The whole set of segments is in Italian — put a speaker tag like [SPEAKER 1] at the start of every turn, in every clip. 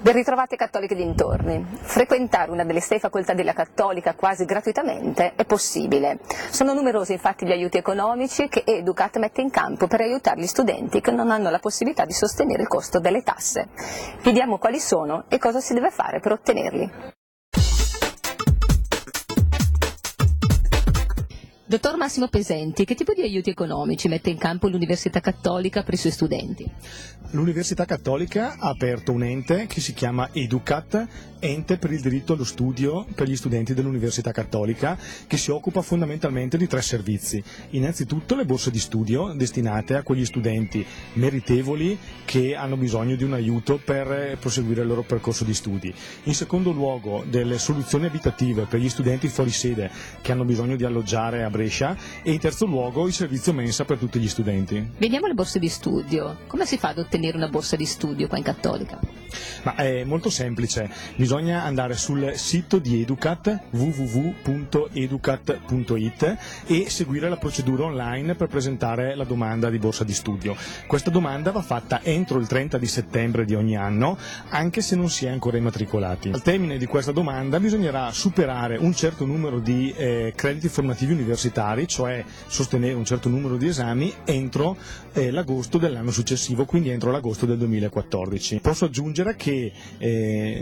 [SPEAKER 1] Ben ritrovate cattoliche dintorni. Frequentare una delle 6 facoltà della Cattolica quasi gratuitamente è possibile. Sono numerosi infatti gli aiuti economici che Educat mette in campo per aiutare gli studenti che non hanno la possibilità di sostenere il costo delle tasse. Vediamo quali sono e cosa si deve fare per ottenerli. Dottor Massimo Pesenti, che tipo di aiuti economici mette in campo l'Università Cattolica per i suoi studenti?
[SPEAKER 2] L'Università Cattolica ha aperto un ente che si chiama Educat, ente per il diritto allo studio per gli studenti dell'Università Cattolica, che si occupa fondamentalmente di 3 servizi. Innanzitutto le borse di studio destinate a quegli studenti meritevoli che hanno bisogno di un aiuto per proseguire il loro percorso di studi. In secondo luogo delle soluzioni abitative per gli studenti fuori sede che hanno bisogno di alloggiare a Brescia e in terzo luogo il servizio mensa per tutti gli studenti.
[SPEAKER 1] Vediamo le borse di studio. Come si fa ad ottenere una borsa di studio qua in Cattolica?
[SPEAKER 2] Ma è molto semplice, bisogna andare sul sito di Educat, www.educat.it, e seguire la procedura online per presentare la domanda di borsa di studio. Questa domanda va fatta entro il 30 di settembre di ogni anno, anche se non si è ancora immatricolati. Al termine di questa domanda bisognerà superare un certo numero di crediti formativi universitari, cioè sostenere un certo numero di esami entro l'agosto dell'anno successivo, quindi entro l'agosto del 2014. Posso aggiungere che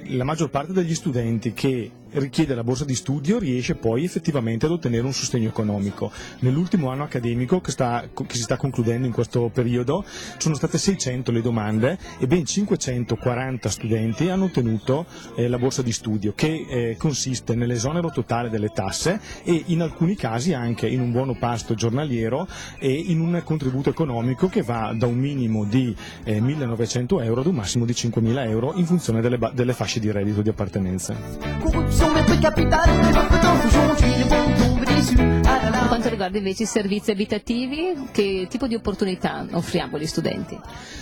[SPEAKER 2] la maggior parte degli studenti che richiede la borsa di studio riesce poi effettivamente ad ottenere un sostegno economico. Nell'ultimo anno accademico che si sta concludendo in questo periodo sono state 600 le domande e ben 540 studenti hanno ottenuto la borsa di studio, che consiste nell'esonero totale delle tasse e in alcuni casi anche in un buono pasto giornaliero e in un contributo economico che va da un minimo di 1.900 euro ad un massimo di 5.000 euro in funzione delle fasce di reddito di appartenenza.
[SPEAKER 1] Per quanto riguarda invece i servizi abitativi, che tipo di opportunità offriamo agli studenti?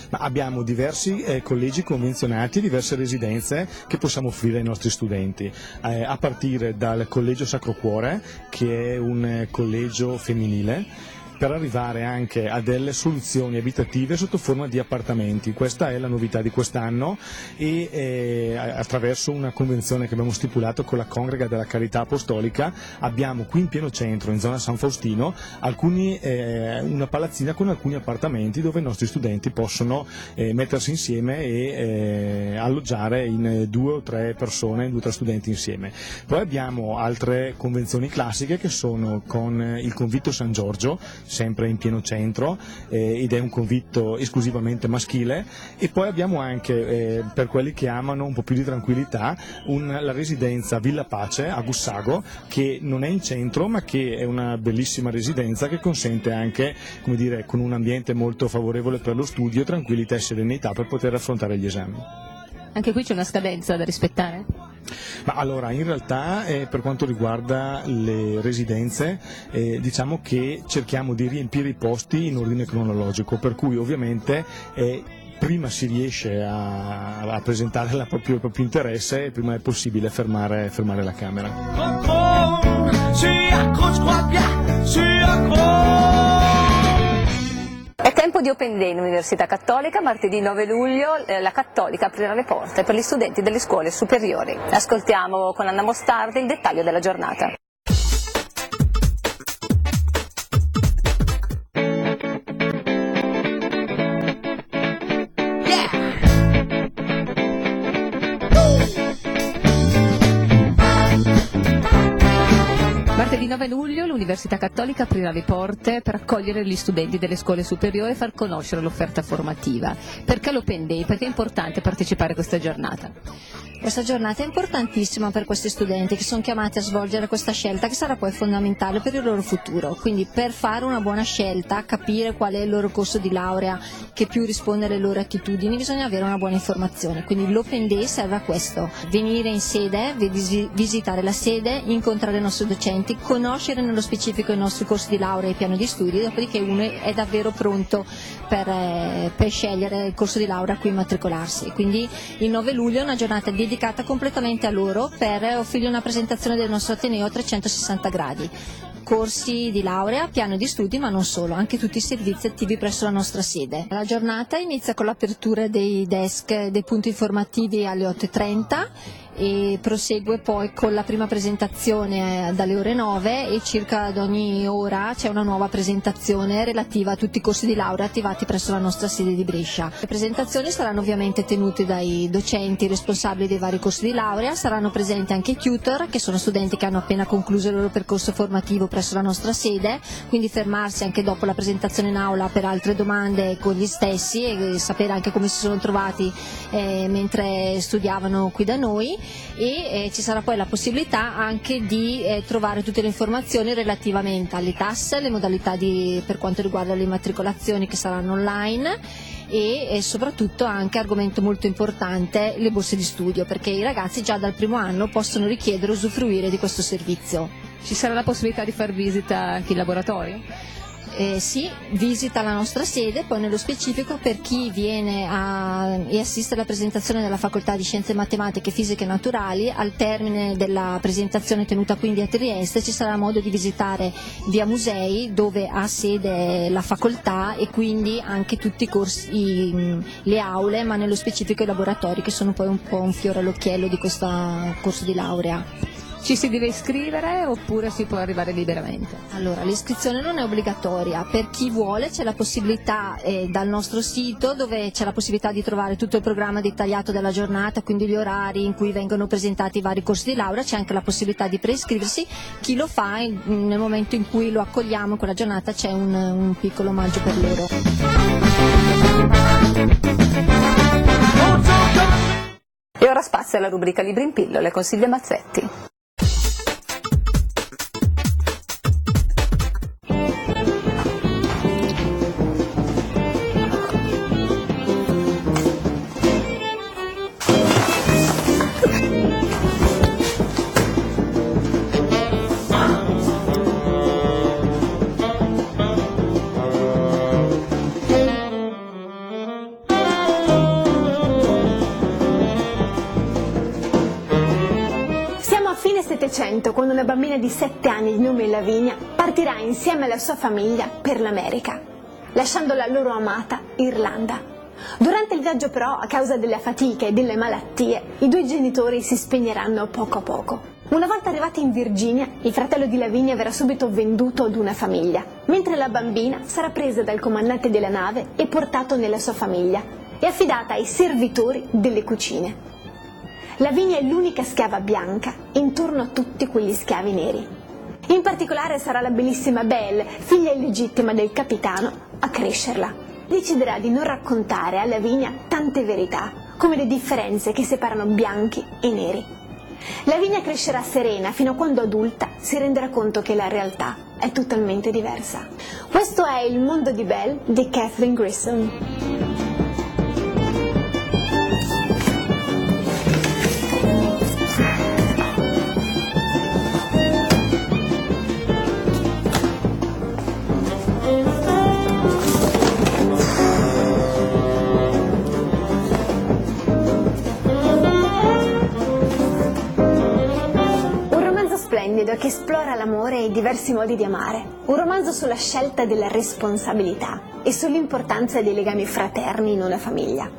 [SPEAKER 2] Ma abbiamo diversi collegi convenzionati e diverse residenze che possiamo offrire ai nostri studenti, a partire dal Collegio Sacro Cuore, che è un collegio femminile, per arrivare anche a delle soluzioni abitative sotto forma di appartamenti. Questa è la novità di quest'anno e attraverso una convenzione che abbiamo stipulato con la Congrega della Carità Apostolica abbiamo qui in pieno centro, in zona San Faustino, una palazzina con alcuni appartamenti dove i nostri studenti possono mettersi insieme e alloggiare in 2 o 3 persone, 2 o 3 studenti insieme. Poi abbiamo altre convenzioni classiche che sono con il Convitto San Giorgio, sempre in pieno centro, ed è un convitto esclusivamente maschile, e poi abbiamo anche per quelli che amano un po' più di tranquillità la residenza Villa Pace a Gussago, che non è in centro ma che è una bellissima residenza che consente anche, come dire, con un ambiente molto favorevole per lo studio, tranquillità e serenità per poter affrontare gli esami.
[SPEAKER 1] Anche qui c'è una scadenza da rispettare?
[SPEAKER 2] Ma allora, in realtà per quanto riguarda le residenze diciamo che cerchiamo di riempire i posti in ordine cronologico, per cui ovviamente prima si riesce a presentare il proprio interesse, prima è possibile fermare la Camera.
[SPEAKER 1] È tempo di Open Day in Università Cattolica. Martedì 9 luglio la Cattolica aprirà le porte per gli studenti delle scuole superiori. Ascoltiamo con Anna Mostardi il dettaglio della giornata. Martedì 9 luglio l'Università Cattolica aprirà le porte per accogliere gli studenti delle scuole superiori e far conoscere l'offerta formativa. Perché l'Open Day? Perché è importante partecipare a questa giornata?
[SPEAKER 3] Questa giornata è importantissima per questi studenti che sono chiamati a svolgere questa scelta che sarà poi fondamentale per il loro futuro. Quindi per fare una buona scelta, capire qual è il loro corso di laurea che più risponde alle loro attitudini, bisogna avere una buona informazione. Quindi l'Open Day serve a questo: venire in sede, visitare la sede, incontrare i nostri docenti, conoscere nello specifico i nostri corsi di laurea e i piani di studi, dopodiché uno è davvero pronto per scegliere il corso di laurea a cui immatricolarsi. Quindi il 9 luglio è una giornata dedicata completamente a loro per offrire una presentazione del nostro Ateneo a 360 gradi. corsi di laurea, piano di studi, ma non solo, anche tutti i servizi attivi presso la nostra sede. La giornata inizia con l'apertura dei desk, dei punti informativi alle 8:30 e prosegue poi con la prima presentazione dalle ore 9 e circa ad ogni ora c'è una nuova presentazione relativa a tutti i corsi di laurea attivati presso la nostra sede di Brescia. Le presentazioni saranno ovviamente tenute dai docenti responsabili dei vari corsi di laurea, saranno presenti anche i tutor, che sono studenti che hanno appena concluso il loro percorso formativo presso la nostra sede, quindi fermarsi anche dopo la presentazione in aula per altre domande con gli stessi e sapere anche come si sono trovati mentre studiavano qui da noi. E ci sarà poi la possibilità anche di trovare tutte le informazioni relativamente alle tasse, le modalità per quanto riguarda le immatricolazioni che saranno online e soprattutto anche, argomento molto importante, le borse di studio, perché i ragazzi già dal primo anno possono richiedere e usufruire di questo servizio.
[SPEAKER 1] Ci sarà la possibilità di far visita anche in laboratorio?
[SPEAKER 3] Sì, visita la nostra sede, poi nello specifico per chi viene e assiste alla presentazione della Facoltà di Scienze Matematiche, Fisiche e Naturali, al termine della presentazione tenuta quindi a Trieste ci sarà modo di visitare via Musei, dove ha sede la facoltà, e quindi anche tutti i corsi, le aule, ma nello specifico i laboratori, che sono poi un po' un fiore all'occhiello di questo corso di laurea.
[SPEAKER 1] Ci si deve iscrivere oppure si può arrivare liberamente?
[SPEAKER 3] Allora, l'iscrizione non è obbligatoria, per chi vuole c'è la possibilità dal nostro sito, dove c'è la possibilità di trovare tutto il programma dettagliato della giornata, quindi gli orari in cui vengono presentati i vari corsi di laurea, c'è anche la possibilità di preiscriversi. Chi lo fa nel momento in cui lo accogliamo in quella giornata c'è un piccolo omaggio per loro.
[SPEAKER 1] E ora spazio alla rubrica Libri in pillole con Silvia Mazzetti.
[SPEAKER 4] Quando una bambina di 7 anni di nome Lavinia partirà insieme alla sua famiglia per l'America, lasciando la loro amata Irlanda. Durante il viaggio però, a causa della fatica e delle malattie, i due genitori si spegneranno poco a poco. Una volta arrivati in Virginia, il fratello di Lavinia verrà subito venduto ad una famiglia, mentre la bambina sarà presa dal comandante della nave e portato nella sua famiglia e affidata ai servitori delle cucine. Lavinia è l'unica schiava bianca intorno a tutti quegli schiavi neri. In particolare sarà la bellissima Belle, figlia illegittima del capitano, a crescerla. Deciderà di non raccontare a Lavinia tante verità, come le differenze che separano bianchi e neri. Lavinia crescerà serena fino a quando adulta si renderà conto che la realtà è totalmente diversa. Questo è Il mondo di Belle di Katherine Grissom. Che esplora l'amore e i diversi modi di amare, un romanzo sulla scelta della responsabilità e sull'importanza dei legami fraterni in una famiglia.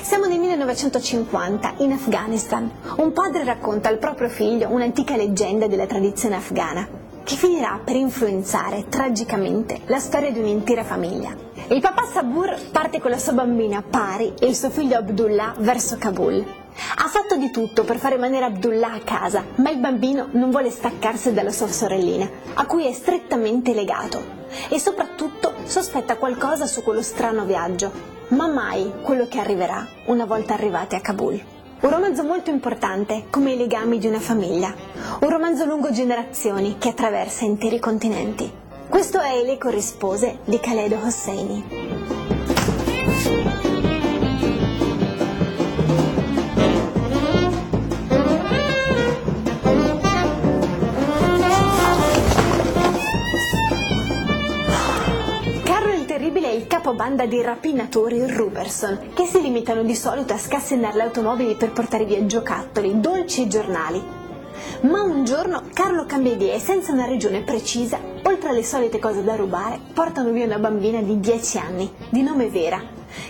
[SPEAKER 4] Siamo nel 1950 in Afghanistan. Un padre racconta al proprio figlio un'antica leggenda della tradizione afghana che finirà per influenzare tragicamente la storia di un'intera famiglia. Il papà Sabur parte con la sua bambina Pari e il suo figlio Abdullah verso Kabul. Ha fatto di tutto per far rimanere Abdullah a casa, ma il bambino non vuole staccarsi dalla sua sorellina, a cui è strettamente legato, e soprattutto sospetta qualcosa su quello strano viaggio, ma mai quello che arriverà una volta arrivati a Kabul. Un romanzo molto importante, come i legami di una famiglia, un romanzo lungo generazioni che attraversa interi continenti. Questo è Le corrispose di Khaled Hosseini. Il capobanda di rapinatori Ruberson, che si limitano di solito a scassinare le automobili per portare via giocattoli, dolci e giornali. Ma un giorno Carlo cambia idea e senza una ragione precisa, oltre alle solite cose da rubare, portano via una bambina di 10 anni, di nome Vera,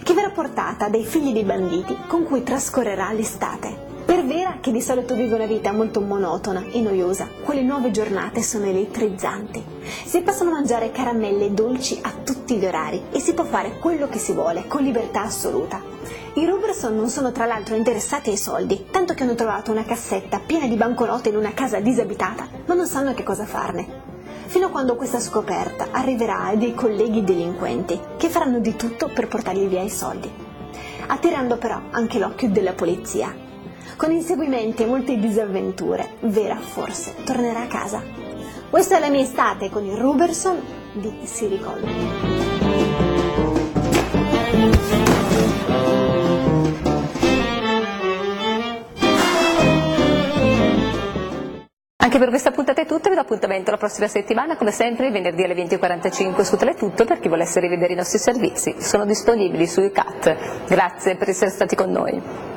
[SPEAKER 4] che verrà portata dai figli dei banditi con cui trascorrerà l'estate. Per Vera, che di solito vive una vita molto monotona e noiosa, quelle nuove giornate sono elettrizzanti. Si possono mangiare caramelle e dolci a tutti gli orari e si può fare quello che si vuole, con libertà assoluta. I Robertson non sono tra l'altro interessati ai soldi, tanto che hanno trovato una cassetta piena di banconote in una casa disabitata, ma non sanno che cosa farne. Fino a quando questa scoperta arriverà a dei colleghi delinquenti, che faranno di tutto per portargli via i soldi, attirando però anche l'occhio della polizia. Con inseguimenti e molte disavventure, Vera forse tornerà a casa. Questa è la mia estate con i Robertson di Siricollo.
[SPEAKER 1] Anche per questa puntata è tutto, vi do appuntamento la prossima settimana, come sempre venerdì alle 20:45 su Teletutto per chi volesse rivedere i nostri servizi. Sono disponibili su UCAT. Grazie per essere stati con noi.